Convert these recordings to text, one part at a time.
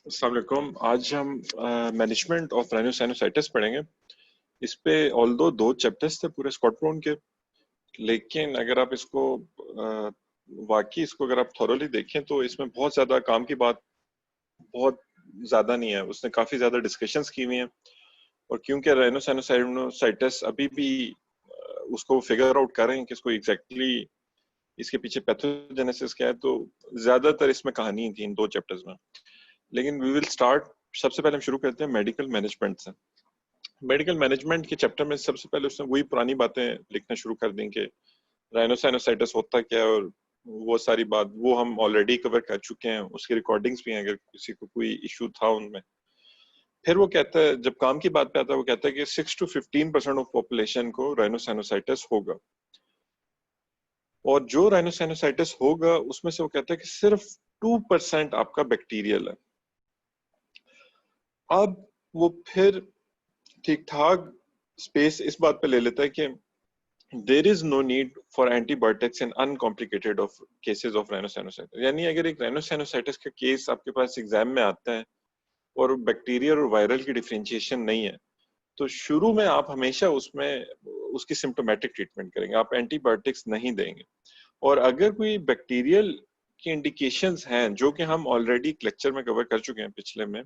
अस्सलाम वालेकुम। आज हम मैनेजमेंट ऑफ राइनोसाइनोसाइटिस पढ़ेंगे। इस पे ऑल्दो 2 चैप्टर्स थे पूरे स्कॉट ब्राउन के, लेकिन अगर आप इसको वाकई इसको अगर आप थॉरोली देखें तो इसमें बहुत ज़्यादा काम की बात बहुत ज़्यादा नहीं है। उसने काफ़ी ज़्यादा डिस्कशंस की हुई हैं, और क्योंकि राइनोसाइनोसाइटिस अभी भी उसको फिगर आउट कर रहे हैं कि इसको एग्जैक्टली इसके पीछे पैथोजेनेसिस क्या है, तो ज़्यादातर इसमें कहानी थी इन 2 चैप्टर्स में। लेकिन वी विल स्टार्ट, सबसे पहले हम शुरू करते हैं मेडिकल मैनेजमेंट से। मेडिकल मैनेजमेंट के चैप्टर में सबसे पहले उसने वही पुरानी बातें लिखना शुरू कर दी कि राइनोसाइनोसाइटिस होता क्या है, और वो सारी बात वो हम ऑलरेडी कवर कर चुके हैं, उसकी रिकॉर्डिंग्स भी हैं अगर किसी को कोई इशू था उनमें। फिर वो कहता है, जब काम की बात पे आता है, वो कहता है कि 6 to 15% ऑफ पॉपुलेशन को राइनोसाइनोसाइटिस होगा, और जो राइनोसाइनोसाइटिस होगा उसमें से वो कहता है कि सिर्फ 2% आपका बैक्टीरियल है। अब वो फिर ठीक ठाक स्पेस इस बात पे ले लेता है कि there is no need for antibiotics in uncomplicated of cases of rhinosinusitis. यानी अगर एक राइनोसाइनोसाइटिस का केस आपके पास एग्जाम में आता है और बैक्टीरियल और वायरल की डिफरेंशिएशन नहीं है, तो शुरू में आप हमेशा उसमें उसकी सिम्टोमेटिक ट्रीटमेंट करेंगे, आप एंटीबायोटिक्स नहीं देंगे। और अगर कोई बैक्टीरियल की इंडिकेशंस हैं, जो कि हम ऑलरेडी लेक्चर में कवर कर चुके हैं पिछले में,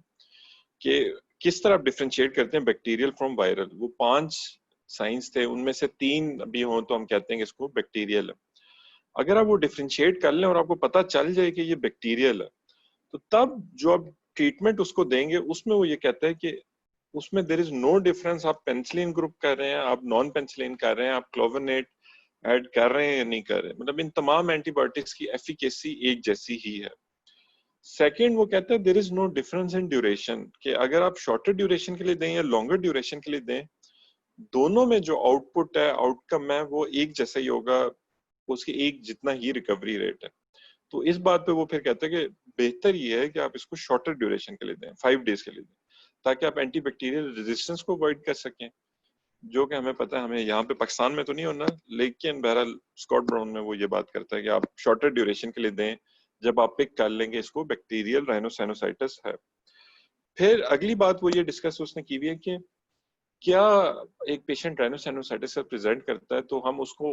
कि किस तरह आप डिफरेंशिएट करते हैं बैक्टीरियल फ्रॉम वायरल, वो 5 साइंस थे, उनमें से 3 भी हो तो हम कहते हैं कि इसको बैक्टीरियल है। अगर आप वो डिफरेंशिएट कर लें और आपको पता चल जाए कि ये बैक्टीरियल है, तो तब जो आप ट्रीटमेंट उसको देंगे उसमें वो ये कहता है कि उसमें देर इज नो डिफरेंस, आप पेनिसिलिन ग्रुप कर रहे हैं, आप नॉन पेनिसिलिन कर रहे हैं, आप क्लोवेनेट ऐड कर रहे हैं या नहीं कर रहे हैं, मतलब इन तमाम एंटीबायोटिक्स की एफिकेसी एक जैसी ही है। सेकेंड, वो कहते हैं there is no difference in duration, कि अगर आप शॉर्टर ड्यूरेशन के लिए दें या लॉन्गर ड्यूरेशन के लिए दें, दोनों में जो आउटपुट है, आउटकम है, वो एक जैसा ही होगा, उसकी एक जितना ही रिकवरी रेट है। तो इस बात पे वो फिर कहते हैं कि बेहतर ये है कि आप इसको शॉर्टर ड्यूरेशन के लिए दें, 5 days के लिए दें, ताकि आप एंटीबैक्टीरियल रेजिस्टेंस को अवॉइड कर सकें, जो कि हमें पता है हमें यहाँ पे पाकिस्तान में तो नहीं होना, लेकिन बहरहाल स्कॉट ब्राउन में वो ये बात करता है कि आप शॉर्टर ड्यूरेशन के लिए दें जब आप पिक कर लेंगे इसको बैक्टीरियल राइनोसाइनोसाइटिस है। फिर अगली बात वो ये डिस्कस उसने की हुई है कि क्या एक पेशेंट राइनोसाइनोसाइटिस से प्रेजेंट करता है तो हम उसको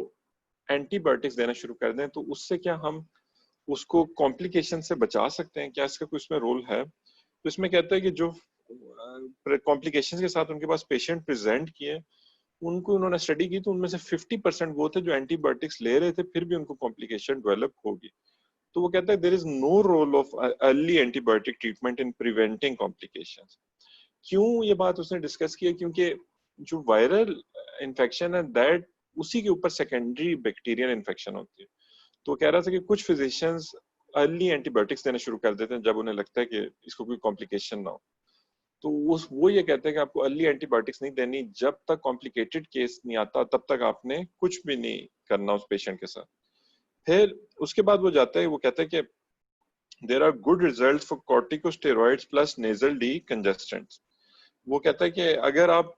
एंटीबायोटिक्स देना शुरू कर दें, तो उससे क्या हम उसको कॉम्प्लिकेशन से बचा सकते हैं, क्या इसका कुछ इसमें रोल है? तो इसमें कहता है कि जो कॉम्प्लिकेशंस के साथ उनके पास पेशेंट प्रेजेंट किए, उनको उन्होंने स्टडी की, तो उनमें से 50% वो थे जो एंटीबायोटिक्स ले रहे थे फिर भी उनको कॉम्प्लिकेशन डेवलप होगी। तो वो कहता है there is no role of early antibiotic treatment in preventing complications. क्यों ये बात उसने डिस्कस की है? क्योंकि जो वायरल इन्फेक्शन है, दैट उसी के ऊपर सेकेंडरी बैक्टीरियल इन्फेक्शन होती है। तो कह रहा था कि कुछ फिजिशियंस अर्ली एंटीबायोटिक्स देना शुरू कर देते हैं जब उन्हें लगता है कि इसको कोई कॉम्प्लिकेशन ना हो। तो वो ये कहते हैं कि आपको अर्ली एंटीबायोटिक्स नहीं देनी, जब तक कॉम्प्लिकेटेड केस नहीं आता तब तक आपने कुछ भी नहीं करना उस पेशेंट के साथ। फिर उसके बाद वो जाता है, वो कहता है कि there are good result for corticosteroids plus nasal decongestants. वो कहता है कि अगर आप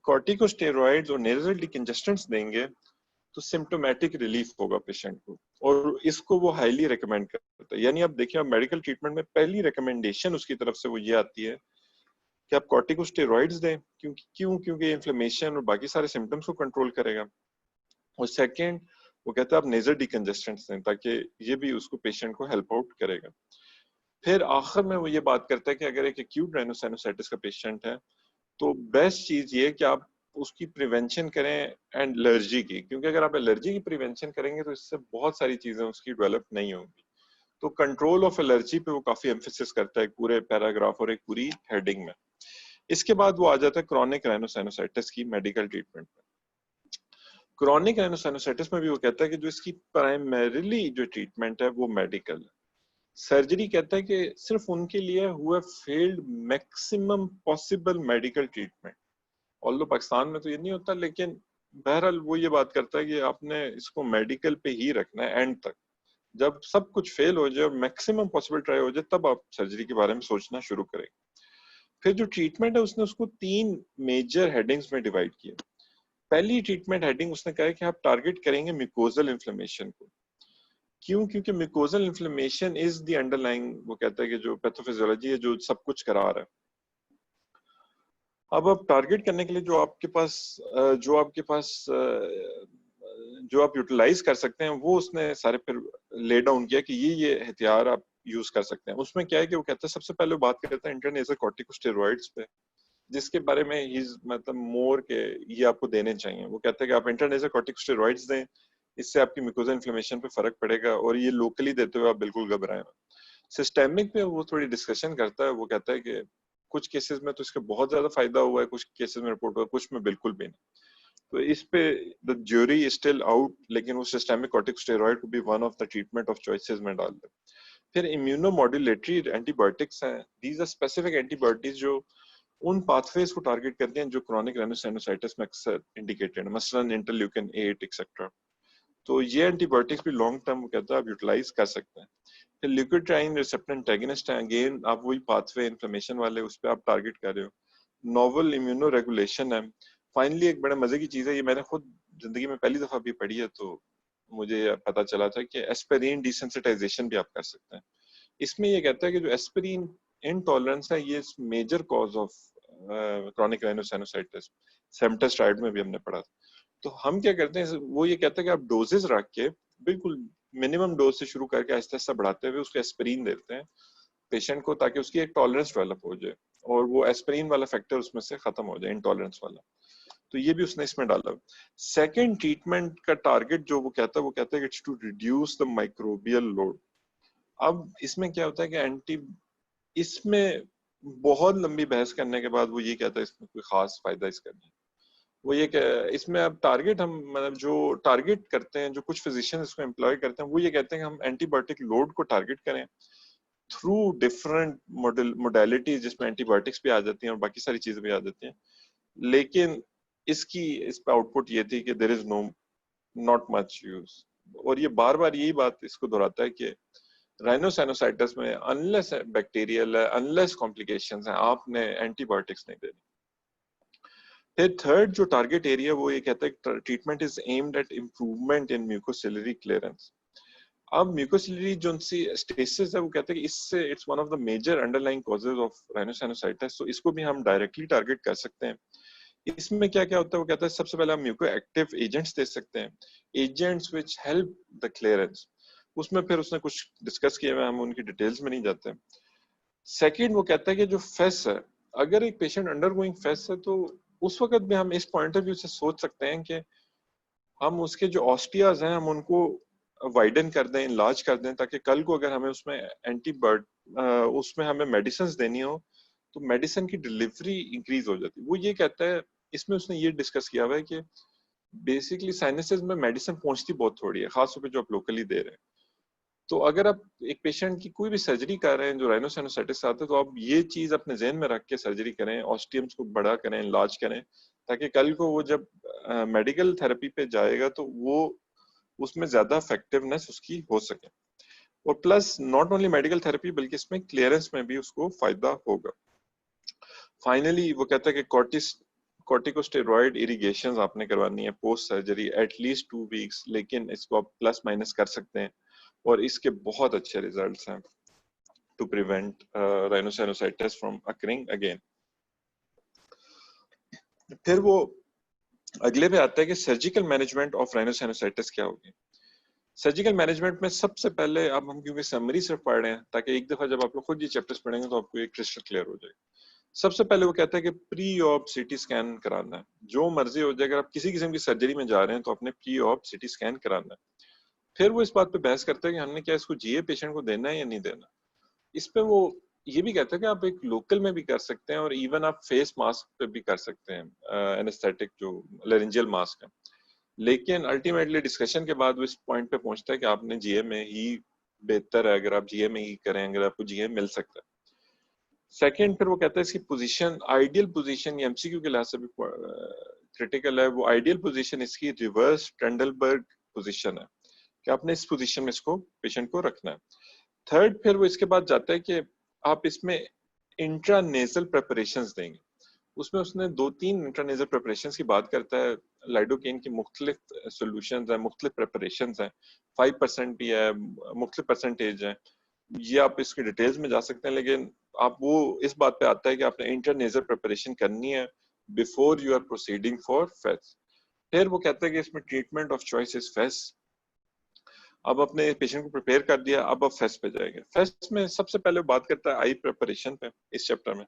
कॉर्टिकोस्टेरॉइड्स और नेजल डी कंजेस्टेंट्स देंगे तो सिम्टोमेटिक रिलीफ होगा पेशेंट को, और इसको वो हाईली रिकमेंड करता है। यानी आप देखिए, आप मेडिकल ट्रीटमेंट में पहली रिकमेंडेशन उसकी तरफ से वो ये आती है कि आप कॉर्टिकोस्टेरॉइड्स दें, क्योंकि इन्फ्लेमेशन और बाकी सारे सिम्टम्स को कंट्रोल करेगा। और सेकंड, वो कहता है आप नेजल डिकंजेस्टेंट्स दें, ताकि ये भी उसको पेशेंट को हेल्प आउट करेगा। फिर आखिर में वो ये बात करता है कि अगर एक एक्यूट राइनोसाइनोसाइटिस का पेशेंट है, तो बेस्ट चीज ये है कि आप उसकी प्रिवेंशन करें एंड एलर्जी की, क्योंकि अगर आप एलर्जी की प्रिवेंशन करेंगे तो इससे बहुत सारी चीजें उसकी डेवलप नहीं होंगी। तो कंट्रोल ऑफ एलर्जी पे वो काफी एम्फेसिस करता है एक पूरे पैराग्राफ और एक पूरी हेडिंग में। इसके बाद वो आ जाता है क्रॉनिक राइनोसाइनोसाइटिस की मेडिकल ट्रीटमेंट में। क्रॉनिक राइनोसाइनोसाइटिस में भी वो कहता है कि जो इसकी प्राइमरीली जो ट्रीटमेंट है वो मेडिकल है। सर्जरी कहता है कि सिर्फ उनके लिए हुआ failed maximum possible medical treatment. Although Pakistan में तो ये नहीं होता, लेकिन बहरहाल वो ये बात करता है कि आपने इसको मेडिकल पे ही रखना है एंड तक। जब सब कुछ फेल हो जाए और मैक्सिमम पॉसिबल ट्राई हो जाए, तब आप सर्जरी के बारे में सोचना शुरू करें। फिर जो ट्रीटमेंट है उसने उसको 3 मेजर हेडिंग्स में डिवाइड किया। पहली ट्रीटमेंट हेडिंग उसने कहा है कि आप टारगेट करेंगे म्यूकोजल इन्फ्लेमेशन को, क्यों? क्योंकि mucosal inflammation is the underlying, वो कहता है कि जो पैथोफिजियोलॉजी है जो सब कुछ करा रहा है। अब आप टारगेट करने के लिए जो आपके पास जो आप यूटिलाइज कर सकते हैं वो उसने सारे फिर ले डाउन किया कि ये हथियार आप यूज कर सकते हैं। उसमें क्या है कि वो कहता है, सबसे पहले वो बात करता है इंट्रानेजल कॉर्टिकोस्टेरॉइड्स पे, जिसके बारे में ही मतलब मोर के ये आपको देने चाहिए। वो कहता है कि आप इंट्रानेजल कॉर्टिकोस्टेरॉइड्स दें, इससे आपकी म्यूकोजल इन्फ्लेमेशन पे फर्क पड़ेगा, और ये लोकली देते हुए आप बिल्कुल घबराएं। सिस्टेमिक पे वो थोड़ी डिस्कशन करता है, वो कहता है कि कुछ केसेस में तो इसका बहुत ज्यादा फायदा हुआ है, कुछ केसेस में रिपोर्ट हुआ, कुछ में बिल्कुल भी नहीं। तो इस पे the jury is still out, लेकिन वो सिस्टेमिक कॉर्टिकोस्टेरॉइड को भी one of the treatment of choices में डाल दे। फिर इम्यूनोमॉड्यूलेटरी एंटीबायोटिक्स हैं, दीज आर स्पेसिफिक एंटीबायोटिक्स जो उन पाथवेज को टारगेट करते हैं जो क्रॉनिक राइनोसाइनोसाइटिस में अक्सर इंडिकेटेड है, मसलन इंटरल्यूकिन 8 एक्सेट्रा। तो ये एंटीबायोटिक्स भी लॉन्ग टर्म कहता है आप यूटिलाइज कर सकते हैं। फिर ल्यूकोट्राइन रिसेप्टर एंटागोनिस्ट है, अगेन आप वही पाथवे इन्फ्लेमेशन वाले उस पर आप टारगेट कर रहे हो। नोवल इम्यूनो रेगुलेशन है। फाइनली एक बड़ा मजे की चीज है, ये मैंने खुद जिंदगी में पहली दफा भी पढ़ी है, तो मुझे पता चला था कि एस्पिरिन डिसेंसिटाइजेशन भी आप कर सकते हैं। इसमें ये कहता है कि जो एस्पिरिन इनटॉलरेंस है ये major cause of chronic rhinosinusitis, Samter's triad में भी हमने पढ़ा था। तो हम क्या करते हैं, वो ये कहते हैं कि आप डोजेस रख के बिल्कुल मिनिमम डोज से शुरू करके आहिस्ता आहिस्ता बढ़ाते हुए उसको एस्पिरिन देते हैं पेशेंट को, ताकि उसकी एक टॉलरेंस डेवलप हो जाए और वो एस्पिरिन वाला फैक्टर उसमें से खत्म हो जाए, इंटॉलरेंस वाला। तो ये भी उसने इसमें डाला। सेकेंड ट्रीटमेंट का टारगेट जो वो कहता है कि it's to reduce the microbial load. अब इसमें क्या होता है कि इसमें बहुत लंबी बहस करने के बाद वो ये कहता है इसमें कोई खास फायदा इसका नहीं। वो ये इसमें अब टारगेट हम मतलब जो टारगेट करते हैं, जो कुछ फिजिशियन इसको एम्प्लॉय करते हैं, वो ये कहते हैं कि हम एंटीबायोटिक लोड को टारगेट करें थ्रू डिफरेंट मोडेलिटीज, जिसमें एंटीबायोटिक्स भी आ जाती हैं और बाकी सारी चीजें भी आ जाती हैं। लेकिन इस पे आउटपुट ये थी कि there is not much use. और ये बार बार यही बात इसको दोहराता है कि राइनोसाइनोसाइटिस में अनलेस बैक्टीरियल है, अनलेस कॉम्प्लिकेशंस हैं, आपने एंटीबायोटिक्स नहीं देनी। फिर थर्ड जो टारगेट एरिया वो ये कहता है treatment is aimed at improvement in mucociliary clearance. अब म्यूकोसिलरी जो स्टेसिस है वो कहते हैं कि इससे it's one of the major underlying causes of rhinosinusitis, तो इसको भी हम डायरेक्टली टारगेट कर सकते हैं। इसमें क्या क्या होता है वो कहता है सबसे पहले हम म्यूको एक्टिव एजेंट्स दे सकते हैं, agents which help the clearance. उसमें फिर उसने कुछ डिस्कस किए हुए, हम उनकी डिटेल्स में नहीं जाते। सेकंड वो कहता है कि जो फेस है, अगर एक पेशेंट अंडरगोइंग फेस है तो उस वक्त भी हम इस पॉइंट ऑफ व्यू से सोच सकते हैं कि हम उसके जो ऑस्टियाज हैं हम उनको वाइडन कर दें, इनलार्ज कर दें, ताकि कल को अगर हमें उसमें हमें मेडिसिन देनी हो तो मेडिसिन की डिलीवरी इंक्रीज हो जाती है। वो ये कहता है, इसमें उसने ये डिस्कस किया हुआ है कि बेसिकली साइनसेस में मेडिसिन पहुंचती बहुत थोड़ी है, खासतौर पे जो आप लोकली दे रहे हैं। तो अगर आप एक पेशेंट की कोई भी सर्जरी कर रहे हैं जो राइनोसाइनोसाइटिस आते हैं, तो आप ये चीज अपने जहन में रख के सर्जरी करें, ऑस्टियम्स को बड़ा करें, इनलार्ज करें, ताकि कल को वो जब मेडिकल थेरेपी पे जाएगा तो वो उसमें ज्यादा इफेक्टिवनेस उसकी हो सके। और plus not only medical therapy बल्कि इसमें क्लियरेंस में भी उसको फायदा होगा। फाइनली वो कहता है कि कॉर्टिकोस्टेरॉइड इरिगेशन आपने करवानी है पोस्ट सर्जरी एटलीस्ट 2 वीक्स, लेकिन इसको आप प्लस माइनस कर सकते हैं और इसके बहुत अच्छे रिजल्ट्स हैं to prevent rhinosinusitis from occurring again. फिर वो अगले पे आता है कि सर्जिकल मैनेजमेंट ऑफ राइनोसाइनोसाइटिस क्या होगी। सर्जिकल मैनेजमेंट में सबसे पहले अब हम क्योंकि समरी सिर्फ पढ़ रहे हैं, ताकि एक दफा जब आप लोग खुद ये चैप्टर्स पढ़ेंगे तो आपको एक क्रिस्टल क्लियर हो जाएगा। सबसे पहले वो कहता है कि प्री ऑप सिटी स्कैन कराना है, जो मर्जी हो जाए, अगर आप किसी किस्म की सर्जरी में जा रहे हैं तो अपने प्री ऑप सिटी स्कैन कराना है। फिर वो इस बात पे बहस करते हैं कि हमने क्या इसको जीए पेशेंट को देना है या नहीं देना। इस पे वो ये भी कहते हैं कि आप एक लोकल में भी कर सकते हैं और इवन आप फेस मास्क पे भी कर सकते हैं, एनेस्थेटिक जो लेरिंजियल मास्क है। लेकिन अल्टीमेटली डिस्कशन के बाद वो इस पॉइंट पे पहुंचता है कि आपने जीए में ही बेहतर है, अगर आप जीए में ही करें, अगर आपको जीए मिल सकता है। सेकंड फिर वो कहता है इसकी पोजीशन, आइडियल पोजीशन, ये एमसीक्यू के लिहाज से भी क्रिटिकल है, वो आइडियल पोजीशन इसकी रिवर्स ट्रेंडलबर्ग पोजीशन है कि आपने इस पोजीशन में इसको पेशेंट को रखना है। थर्ड फिर वो इसके बाद जाता है कि आप इसमें इंट्रानेजल प्रेपरेशंस देंगे। उसमें उसने 2-3 इंट्रानेजल प्रिपरेशंस की बात करता है। लाइडोकेन की मुख्तलिफ सॉल्यूशंस हैं, मुख्तलिफ प्रिपरेशंस हैं, 5% भी है, मुख्तलिफ परसेंटेज है। ये आप इसकी डिटेल्स में जा सकते हैं, लेकिन आप वो इस बात पे आता है कि आपने इंटरनेजल प्रिपरेशन करनी है before you are proceeding for FESS. फिर वो कहता है कि इसमें treatment of choice is FESS. अब अपने पेशेंट को प्रिपेयर कर दिया, अब फेस पे जाएंगे। फेस में सबसे पहले बात करता है आई प्रिपरेशन पे इस चैप्टर में।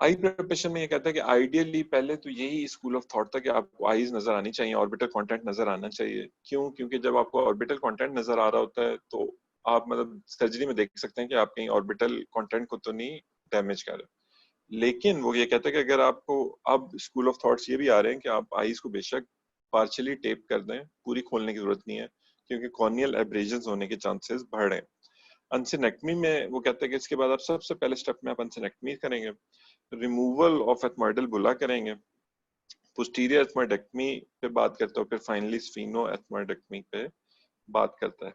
आई प्रिपरेशन में ये कहता है कि आइडियली पहले तो यही स्कूल ऑफ थॉट था कि आपको आईज नजर आनी चाहिए, ऑर्बिटल कंटेंट नजर आना चाहिए। क्यों? क्योंकि जब आपको ऑर्बिटल कंटेंट नजर आ रहा होता है तो आप मतलब सर्जरी में देख सकते हैं कि आप कहीं ऑर्बिटल कंटेंट को तो नहीं डैमेज कर रहे। लेकिन वो ये कहता है कि अगर आपको अब स्कूल ऑफ थॉट्स ये भी आ रहे हैं कि आप आईज को बेशक पार्शियली टेप कर दें, पूरी खोलने की जरूरत नहीं है, क्योंकि कॉर्नियल एब्रेजन्स होने के चांसेस बढ़ रहे हैं। अंसिनेक्टमी में वो कहते हैं कि इसके बाद आप सबसे पहले स्टेप में आप अंसिनेक्टमी करेंगे, रिमूवल ऑफ एथमॉइडल बुला करेंगे, पोस्टीरियर एथमॉइडेक्टमी पे बात करता है, फिर फाइनली स्फीनो एथमॉइडेक्टमी पे बात करता है,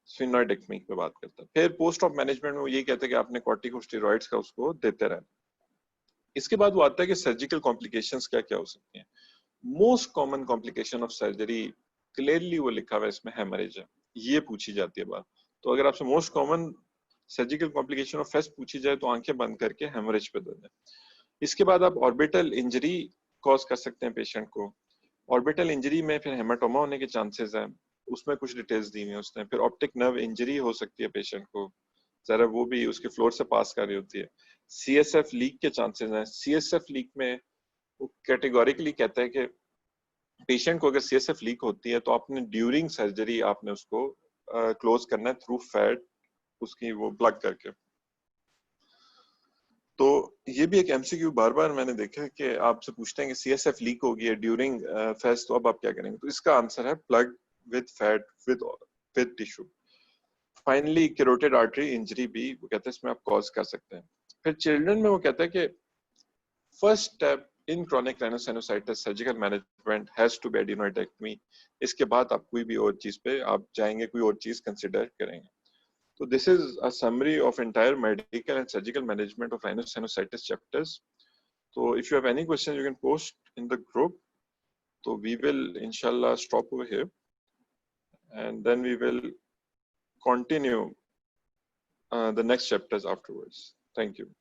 स्फीनोइडेक्टमी पे बात करता है। फिर पोस्ट ऑफ मैनेजमेंट में वो ये कहते हैं कि आपने कॉर्टिकोस्टेरॉइड्स का उसको देते रहना। इसके बाद वो आता है कि सर्जिकल कॉम्प्लिकेशंस क्या क्या हो सकती हैं। Most common complication of surgery clearly वो लिखा हुआ है इसमें, हेमरेज है। ये पूछी जाती है बात। तो अगर आपसे most common surgical complication of face पूछी जाए तो आंखें बंद करके हेमरेज पे दे दें। इसके बाद आप ऑर्बिटल इंजरी कॉज कर सकते हैं पेशेंट को। ऑर्बिटल इंजरी में फिर हेमाटोमा होने के चांसेस हैं, उसमें कुछ डिटेल्स दी हुई है उसने। फिर ऑप्टिक नर्व इंजरी हो सकती है पेशेंट को, जरा वो भी उसके फ्लोर से पास कर रही होती है। सीएसएफ लीक के चांसेस हैं। सीएसएफ लीक में वो कैटेगोरिकली कहता है कि पेशेंट को अगर सीएसएफ लीक होती है तो आपने ड्यूरिंग सर्जरी आपने उसको क्लोज करना है थ्रू फैट, उसकी वो प्लग करके। तो ये भी एक एमसीक्यू बार बार मैंने देखा है कि आपसे पूछते हैं कि सीएसएफ लीक हो गई है ड्यूरिंग फेस्ट, तो अब आप क्या करेंगे? तो इसका आंसर है plug with fat with tissue. Finally carotid artery injury भी वो कहते हैं इसमें आप कॉज कर सकते हैं। फिर चिल्ड्रन में वो कहता है कि first step in chronic rhinosinusitis surgical management has to be adenoidectomy. इसके बाद आप कोई भी और चीज पे आप जाएंगे, कोई और चीज कंसिडर करेंगे। So this is a summary of entire medical and surgical management of rhinosinusitis chapters. So if you have any questions, you can post in the group. So we will inshallah stop over here, and then we will continue the next chapters afterwards. Thank you.